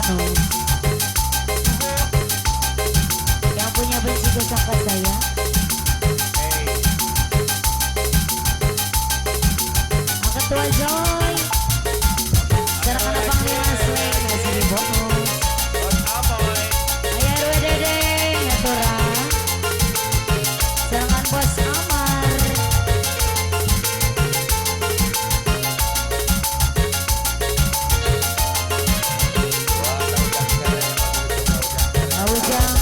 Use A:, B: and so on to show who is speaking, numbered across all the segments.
A: bonus. Yang punya benci kosakata saya. Ketua Joy, serahkan abang Lila Sling masih di bonus. Ayah RW Dedeng, ya Tora. Serahkan Bos Amar. Ujang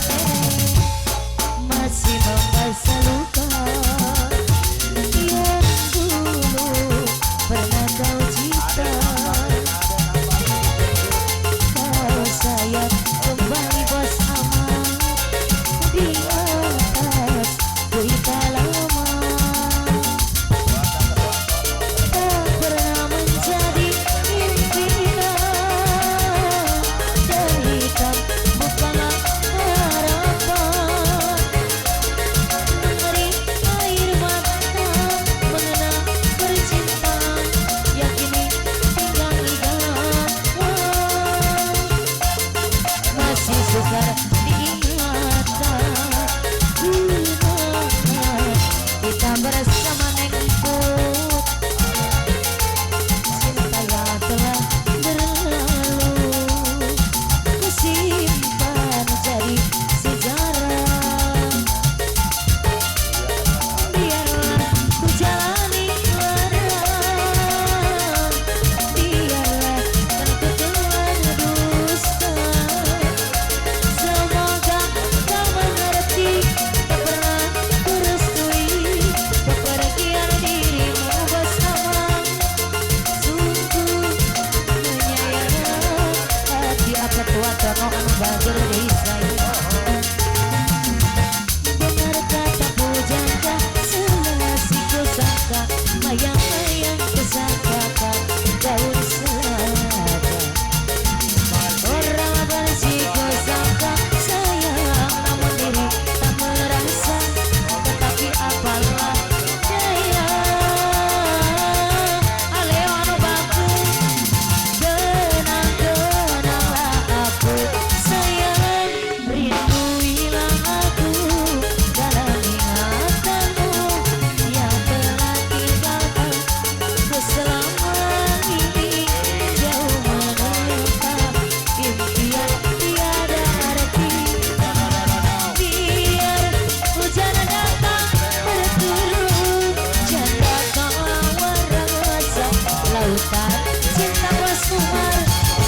A: masih membasah luka yang dulu pernah kau cipta. Kau sayang kembali Bos Amar di atas berita lama. Tak pernah menjadi impian dan hitam bukanlah harapan. Mengeri air mata mengenang percintaan yang kini tinggal ingatan. Masih sukar diingatan kita bersama Neng Put. Cinta yang telah berlalu kusimpan jadi sejarah. Biarlah ku jalani lara, biarlah kan ku telan dusta. Semoga kau mengerti, tak pernah ku restui kepergian dirimu Bos Amar. Sungguh menyayang hati apa tua tono anu bager deui saya. Benar kata pujangga selasi kusangka, mayang-mayang kusangkakan daun selada. Orang benci kusangka sayang, namun diri tak merasa. Tetapi apalah daya, aleo anu baku. Kenang-kenanglah aku sayang, rindu hilang aku dalam ingatanmu yang telah tinggalkan ku selama ini. Jauh menetap impian tiada arti. Biar hujan datang berturut, janda kawan rasa lautan cinta Bos Umar.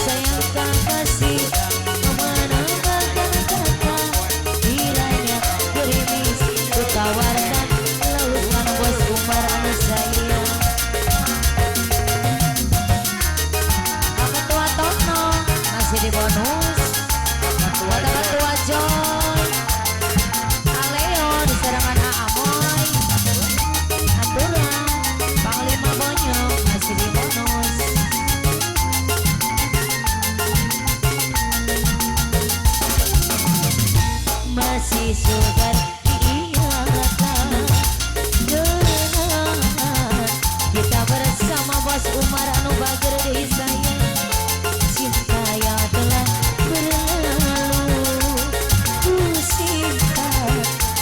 A: Sayangkan kasih memenangkan kata, kiranya gerimis ku tawarkan lautan Bos Umar anu sayang. Ketua Tono masih di bonus. Ketua Joy, Aleo di serangan Aamoy. Aturan Panglima Bonyok masih di bonus. Masih sukar diingatan kenangan kita bersama Bos Umar anu bager deui saya. Cinta yang telah berlalu kusimpan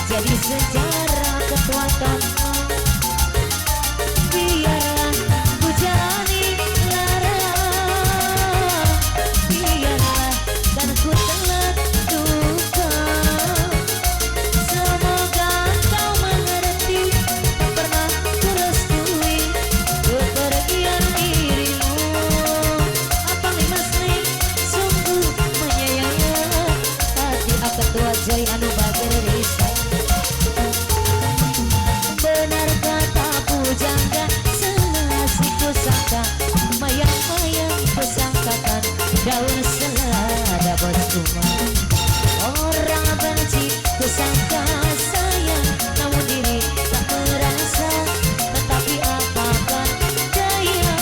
A: jadi sejarah Ketua Tono. Biarlah ku jalani lara, biarlah kan ku telan duka. Semoga kau mengerti, tak pernah ku restui kepergian dirimu. Abang Limas Ning sungguh menyayang hati Ketua Joy anu bager deui saya. Benar kata pujangga selasi kusangka, mayang-mayang kusangkakan daun selada Bos Umar. Orang benci kusangka sayang, namun diri tak merasa. Tetapi apakan daya,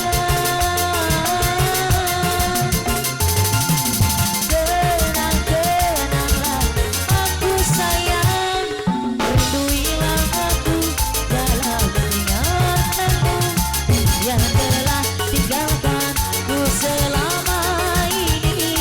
A: kenang-kenanglah aku sayang, rindu hilang aku dalam ingatanmu yang telah tinggalkan ku selama ini.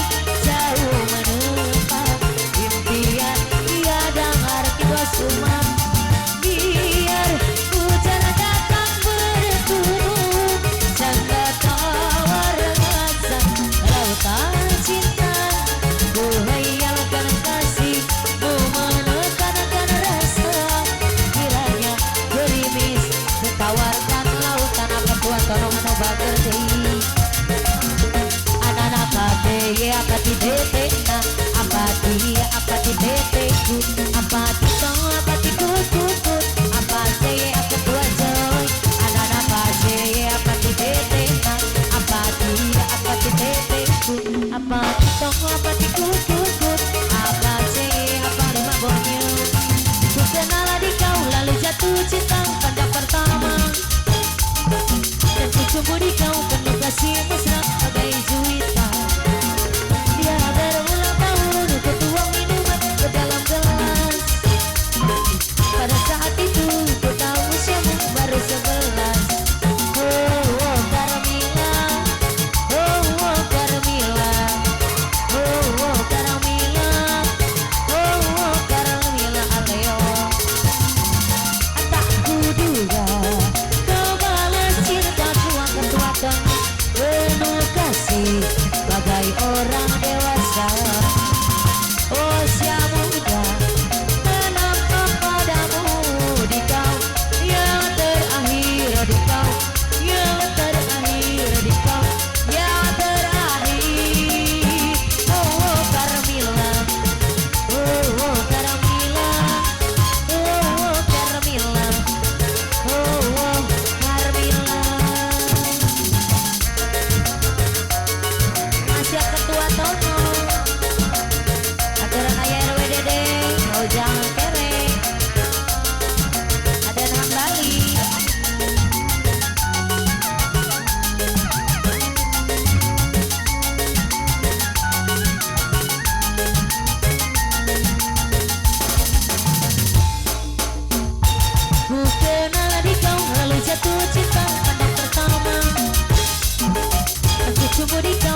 A: Sumbu di